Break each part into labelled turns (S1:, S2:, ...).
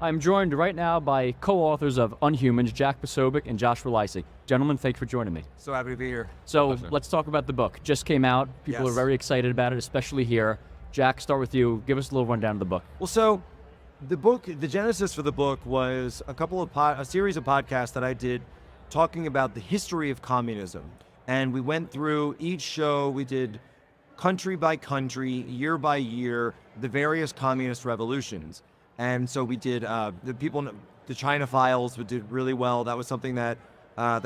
S1: I'm joined right now by co-authors of UNHUMANS, Jack Posobiec and Joshua Lisec. Gentlemen, thank you for joining me.
S2: So happy to be here.
S1: So let's talk about the book. Just came out. People are very excited about it, especially here. Jack, start with you. Give us a little rundown of the book.
S2: Well, so the book, the genesis for the book was a series of podcasts that I did talking about the history of communism. And we went through each show, we did country by country, year by year, the various communist revolutions. And so we did the China Files, we did really well. That was something that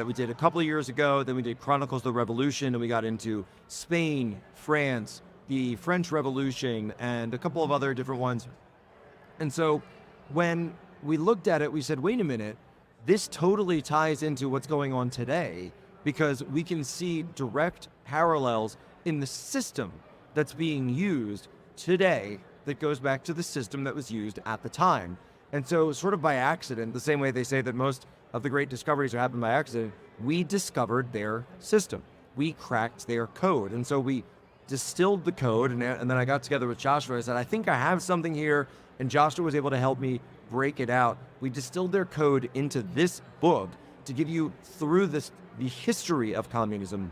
S2: we did a couple of years ago. Then we did Chronicles of the Revolution, and we got into Spain, France, the French Revolution, and a couple of other different ones. And so when we looked at it, we said, wait a minute, this totally ties into what's going on today, because we can see direct parallels in the system that's being used today that goes back to the system that was used at the time. And so sort of by accident, the same way they say that most of the great discoveries are happened by accident, we discovered their system. We cracked their code. And so we distilled the code, and then I got together with Joshua. I said, I think I have something here, and Joshua was able to help me break it out. We distilled their code into this book to give you, through the history of communism,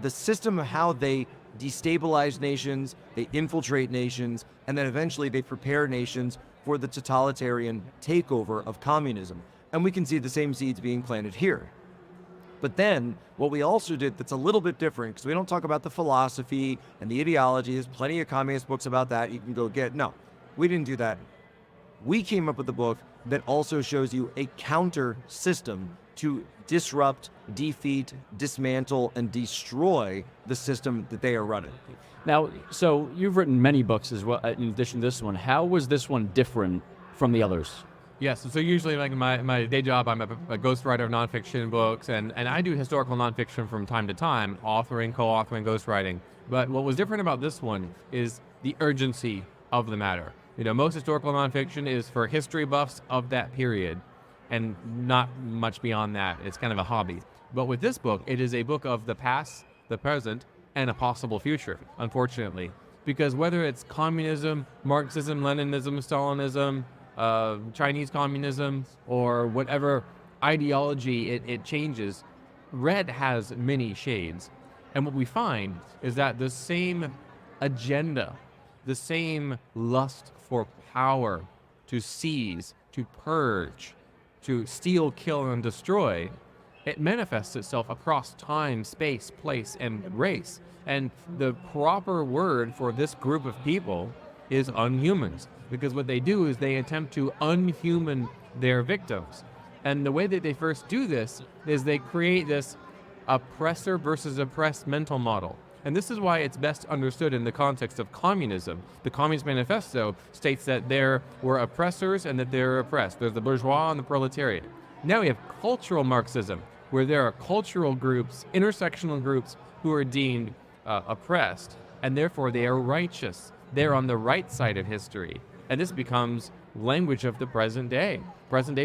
S2: the system of how they destabilize nations, they infiltrate nations, and then eventually they prepare nations for the totalitarian takeover of communism. And we can see the same seeds being planted here. But then what we also did that's a little bit different, because we don't talk about the philosophy and the ideology. There's plenty of communist books about that you can go get. No, we didn't do that. We came up with a book that also shows you a counter system to disrupt, defeat, dismantle, and destroy the system that they are running.
S1: Now, so you've written many books as well, in addition to this one. How was this one different from the others?
S3: Yes, so usually like my day job, I'm a ghostwriter of nonfiction books, and I do historical nonfiction from time to time, authoring, co-authoring, ghostwriting. But what was different about this one is the urgency of the matter. You know, most historical nonfiction is for history buffs of that period, and not much beyond that. It's kind of a hobby. But with this book, it is a book of the past, the present, and a possible future, unfortunately. Because whether it's communism, Marxism, Leninism, Stalinism, Chinese communism, or whatever ideology it changes, red has many shades. And what we find is that the same agenda, the same lust for power, to seize, to purge, to steal, kill, and destroy, it manifests itself across time, space, place, and race. And the proper word for this group of people is unhumans, because what they do is they attempt to unhuman their victims. And the way that they first do this is they create this oppressor versus oppressed mental model. And this is why it's best understood in the context of communism. The Communist Manifesto states that there were oppressors and that they're oppressed. There's the bourgeois and the proletariat. Now we have cultural Marxism, where there are cultural groups, intersectional groups, who are deemed oppressed, and therefore they are righteous. They're on the right side of history. And this becomes language of the present day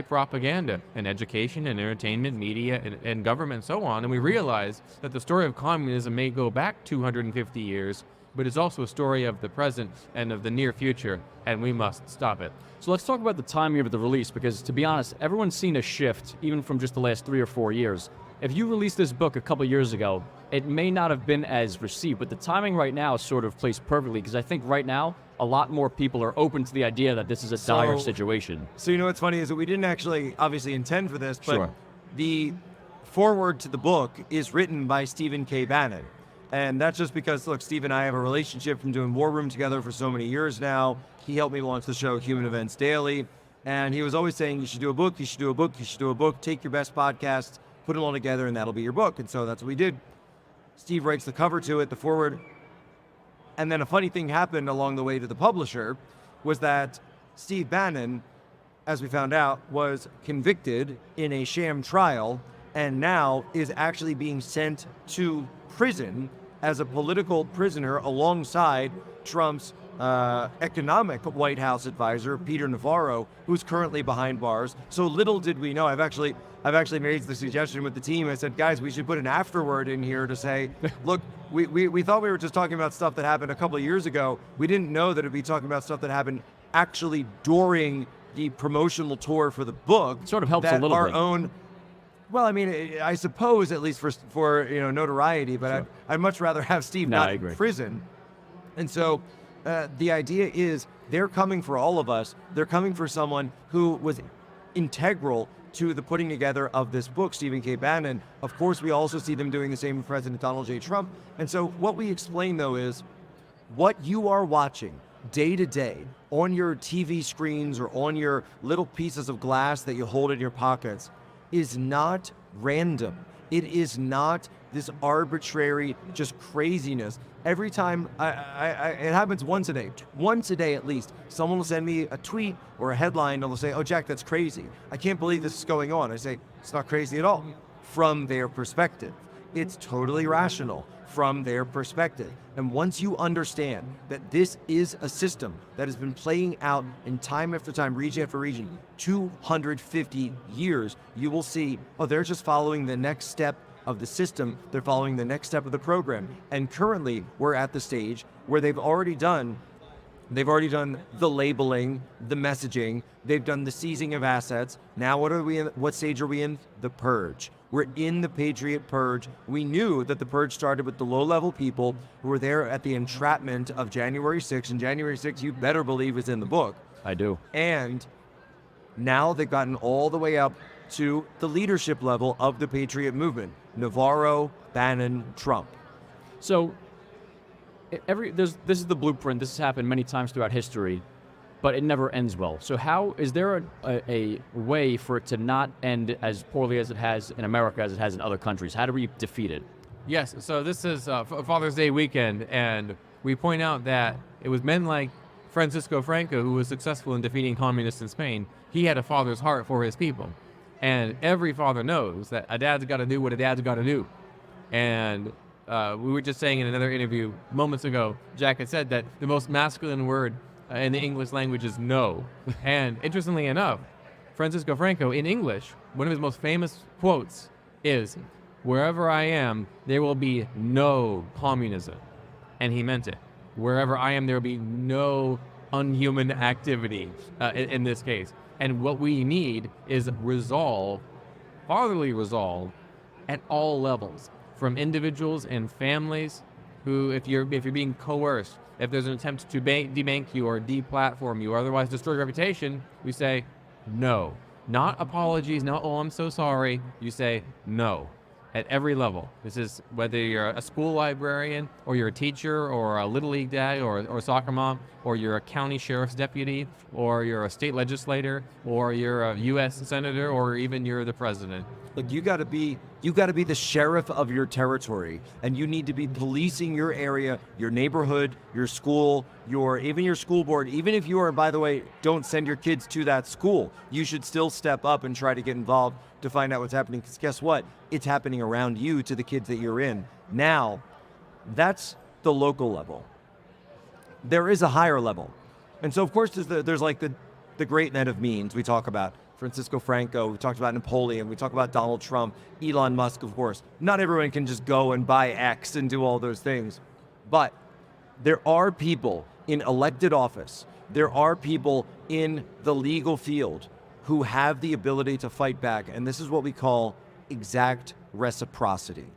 S3: propaganda and education and entertainment, media and government and so on. And we realize that the story of communism may go back 250 years, but it's also a story of the present and of the near future, and we must stop it.
S1: So let's talk about the timing of the release, because to be honest, everyone's seen a shift, even from just the last 3 or 4 years. If you released this book a couple years ago, it may not have been as received, but the timing right now is sort of placed perfectly, because I think right now, a lot more people are open to the idea that this is a dire situation.
S2: So you know what's funny is that we didn't actually obviously intend for this, but the foreword to the book is written by Stephen K. Bannon. And that's just because, look, Steve and I have a relationship from doing War Room together for so many years now. He helped me launch the show Human Events Daily. And he was always saying, you should do a book, you should do a book, you should do a book, take your best podcasts, put them all together, and that'll be your book. And so that's what we did. Steve writes the cover to it, the foreword. And then a funny thing happened along the way to the publisher, was that Steve Bannon, as we found out, was convicted in a sham trial and now is actually being sent to prison as a political prisoner alongside Trump's economic White House advisor, Peter Navarro, who's currently behind bars. So little did we know. I've actually made the suggestion with the team. I said, guys, we should put an afterword in here to say, look, we thought we were just talking about stuff that happened a couple of years ago. We didn't know that it'd be talking about stuff that happened actually during the promotional tour for the book.
S1: It sort of helps a
S2: that
S1: little
S2: our
S1: bit.
S2: own. Well, I mean, I suppose at least for notoriety, but
S1: Sure.
S2: I'd much rather have Steve
S1: No,
S2: not
S1: I
S2: in
S1: agree.
S2: prison. And so the idea is they're coming for all of us. They're coming for someone who was integral to the putting together of this book, Stephen K. Bannon. Of course, we also see them doing the same with President Donald J. Trump. And so what we explain, though, is what you are watching day to day on your TV screens or on your little pieces of glass that you hold in your pockets is not random. It is not this arbitrary, just craziness. Every time, it happens once a day at least, someone will send me a tweet or a headline and they'll say, "Oh, Jack, that's crazy. I can't believe this is going on." I say, "It's not crazy at all." From their perspective, it's totally rational from their perspective. And once you understand that this is a system that has been playing out in time after time, region after region, 250 years, you will see, oh, they're just following the next step of the system. They're following the next step of the program. And currently, we're at the stage where they've already done the labeling, the messaging, they've done the seizing of assets. Now what stage are we in? The purge. We're in the Patriot Purge. We knew that the purge started with the low-level people who were there at the entrapment of January 6th, and January 6th, you better believe, is in the book.
S1: I do.
S2: And now they've gotten all the way up to the leadership level of the Patriot movement. Navarro, Bannon, Trump.
S1: So this is the blueprint. This has happened many times throughout history, but it never ends well. So how is there a way for it to not end as poorly as it has in America as it has in other countries? How do we defeat it?
S3: Yes, so this is Father's Day weekend, and we point out that it was men like Francisco Franco who was successful in defeating communists in Spain. He had a father's heart for his people. And every father knows that a dad's got to do what a dad's got to do. And we were just saying in another interview moments ago, Jack had said that the most masculine word in the English language is no. And interestingly enough, Francisco Franco, in English, one of his most famous quotes is, "Wherever I am, there will be no communism." And he meant it. Wherever I am, there will be no unhuman activity in this case. And what we need is resolve, fatherly resolve, at all levels, from individuals and families who, if you're being coerced, if there's an attempt to debank you or deplatform you or otherwise destroy your reputation, we say no. Not apologies, not, "Oh, I'm so sorry." You say no at every level. This is whether you're a school librarian or you're a teacher or a Little League dad or a soccer mom, or you're a county sheriff's deputy, or you're a state legislator, or you're a U.S. senator, or even you're the president.
S2: Look, you got to be the sheriff of your territory, and you need to be policing your area, your neighborhood, your school, even your school board. Even if you are, by the way, don't send your kids to that school, you should still step up and try to get involved to find out what's happening. Because guess what? It's happening around you to the kids that you're in. Now, that's the local level. There is a higher level. And so, of course, there's like the great men of means we talk about. Francisco Franco, we talked about Napoleon, we talk about Donald Trump, Elon Musk, of course. Not everyone can just go and buy X and do all those things. But there are people in elected office, there are people in the legal field who have the ability to fight back. And this is what we call exact reciprocity.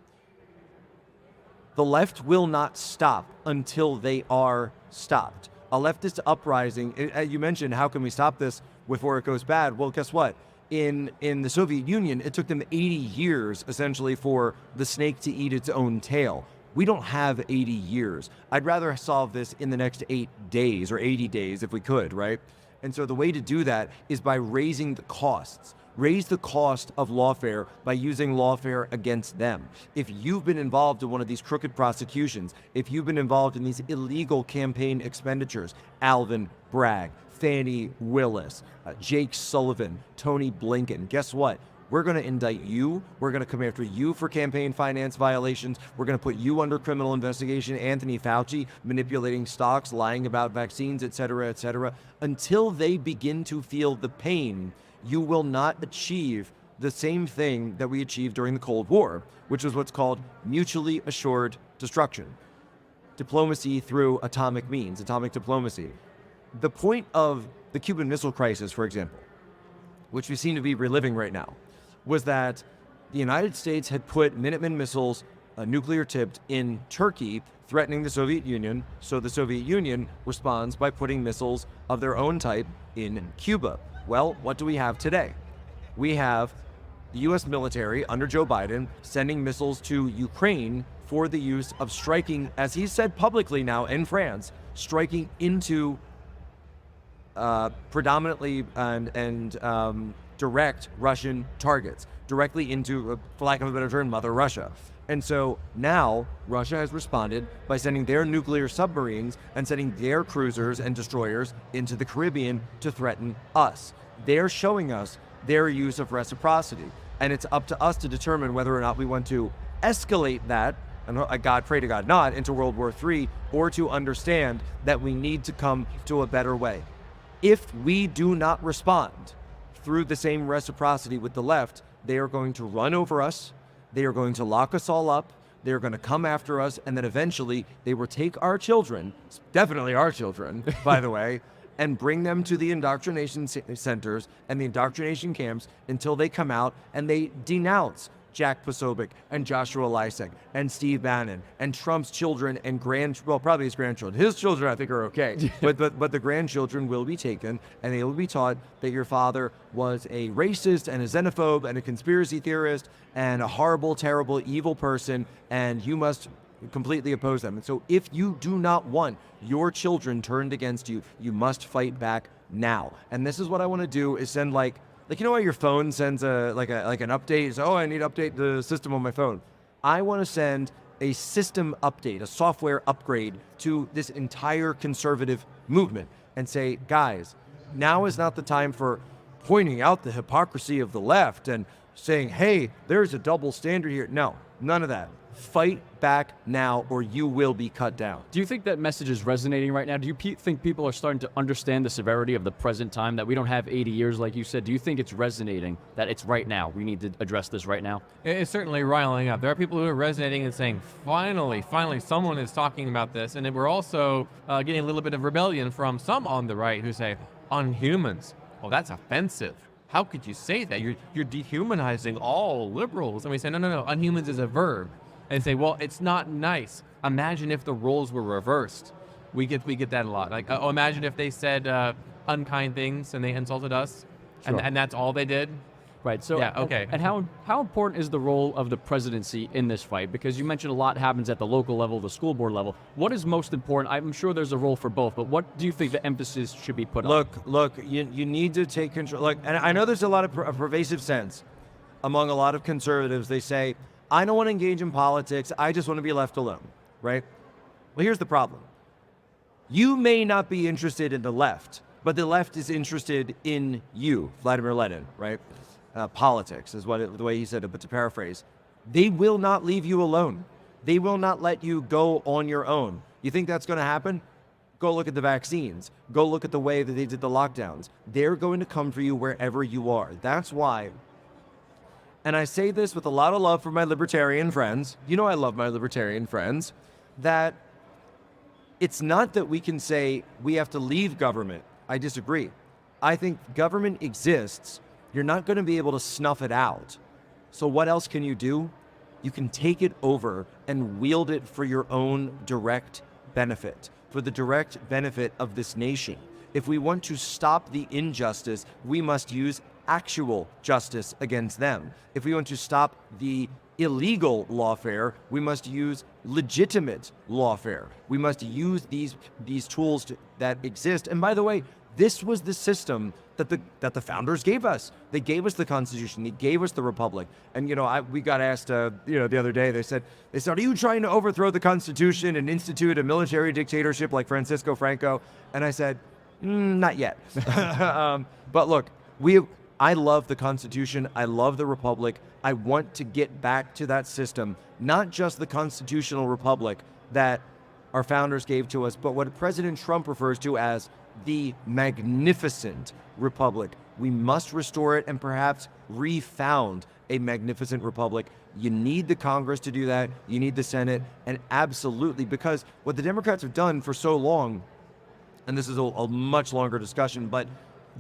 S2: The left will not stop until they are stopped. A leftist uprising, you mentioned, how can we stop this before it goes bad? Well, guess what? In the Soviet Union, it took them 80 years, essentially, for the snake to eat its own tail. We don't have 80 years. I'd rather solve this in the next 8 days or 80 days if we could, right? And so the way to do that is by raising the costs. Raise the cost of lawfare by using lawfare against them. If you've been involved in one of these crooked prosecutions, if you've been involved in these illegal campaign expenditures, Alvin Bragg, Fani Willis, Jake Sullivan, Tony Blinken, guess what? We're going to indict you. We're going to come after you for campaign finance violations. We're going to put you under criminal investigation. Anthony Fauci manipulating stocks, lying about vaccines, et cetera, until they begin to feel the pain. You will not achieve the same thing that we achieved during the Cold War, which was what's called mutually assured destruction. Diplomacy through atomic means, atomic diplomacy. The point of the Cuban Missile Crisis, for example, which we seem to be reliving right now, was that the United States had put Minuteman missiles, nuclear-tipped, in Turkey, threatening the Soviet Union, so the Soviet Union responds by putting missiles of their own type in Cuba. Well, what do we have today? We have the U.S. military, under Joe Biden, sending missiles to Ukraine for the use of striking, as he said publicly now in France, striking into predominantly and direct Russian targets, directly into, for lack of a better term, Mother Russia. And so now Russia has responded by sending their nuclear submarines and sending their cruisers and destroyers into the Caribbean to threaten us. They're showing us their use of reciprocity. And it's up to us to determine whether or not we want to escalate that, and pray to God not, into World War III, or to understand that we need to come to a better way. If we do not respond through the same reciprocity with the left, they are going to run over us, they are going to lock us all up, they're going to come after us, and then eventually they will take our children, definitely our children, by the way, and bring them to the indoctrination centers and the indoctrination camps until they come out and they denounce Jack Posobiec and Joshua Lisec and Steve Bannon and Trump's children and probably his grandchildren. His children, I think, are okay, but the grandchildren will be taken, and they will be taught that your father was a racist and a xenophobe and a conspiracy theorist and a horrible, terrible, evil person, and you must completely oppose them. And so if you do not want your children turned against you, you must fight back now. And this is what I want to do, is send like you know how your phone sends an update? So, oh, I need to update the system on my phone. I want to send a system update, a software upgrade to this entire conservative movement and say, guys, now is not the time for pointing out the hypocrisy of the left and saying, hey, there's a double standard here. No, none of that. Fight back now, or you will be cut down.
S1: Do you think that message is resonating right now? Do you think people are starting to understand the severity of the present time, that we don't have 80 years like you said? Do you think it's resonating, that it's right now? We need to address this right now?
S3: It's certainly riling up. There are people who are resonating and saying, finally, someone is talking about this. And then we're also getting a little bit of rebellion from some on the right who say, UNHUMANS. Oh, that's offensive. How could you say that? You're dehumanizing all liberals. And we say, no. UNHUMANS is a verb. And say, well, it's not nice. Imagine if the roles were reversed. We get that a lot. Like, imagine if they said unkind things and they insulted us,
S1: Sure.
S3: and that's all they did.
S1: Right. So,
S3: yeah, okay.
S1: And how important is the role of the presidency in this fight? Because you mentioned a lot happens at the local level, the school board level. What is most important? I'm sure there's a role for both, but what do you think the emphasis should be put on?
S2: Look, you need to take control. And I know there's a lot of a pervasive sense among a lot of conservatives. They say, I don't want to engage in politics. I just want to be left alone, right? Well, here's the problem. You may not be interested in the left, but the left is interested in you, Vladimir Lenin, right? Politics is the way he said it, but to paraphrase, they will not leave you alone. They will not let you go on your own. You think that's going to happen? Go look at the vaccines. Go look at the way that they did the lockdowns. They're going to come for you wherever you are. That's why. And I say this with a lot of love for my libertarian friends. You know I love my libertarian friends. That it's not that we can say we have to leave government. I disagree. I think government exists. You're not going to be able to snuff it out. So what else can you do? You can take it over and wield it for your own direct benefit, for the direct benefit of this nation. If we want to stop the injustice, we must use actual justice against them. If we want to stop the illegal lawfare, we must use legitimate lawfare. We must use these tools that exist. And by the way, this was the system that the founders gave us. They gave us the Constitution. They gave us the Republic. And we got asked, the other day. They said, "Are you trying to overthrow the Constitution and institute a military dictatorship like Francisco Franco?" And I said, "Not yet." But look, I love the Constitution. I love the Republic. I want to get back to that system, not just the constitutional republic that our founders gave to us, but what President Trump refers to as the magnificent republic. We must restore it and perhaps refound a magnificent republic. You need the Congress to do that. You need the Senate. And absolutely, because what the Democrats have done for so long and this is a much longer discussion, but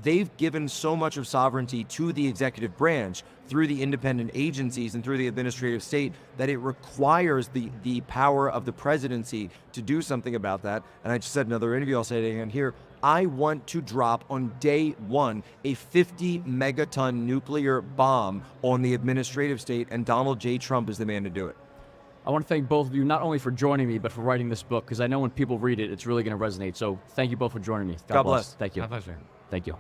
S2: they've given so much of sovereignty to the executive branch through the independent agencies and through the administrative state that it requires the power of the presidency to do something about that. And I just said in another interview, I'll say it again here, I want to drop on day one a 50 megaton nuclear bomb on the administrative state, and Donald J. Trump is the man to do it.
S1: I want to thank both of you, not only for joining me, but for writing this book, because I know when people read it, it's really going to resonate. So thank you both for joining me.
S2: God bless.
S1: Thank you.
S3: My pleasure.
S1: Thank you.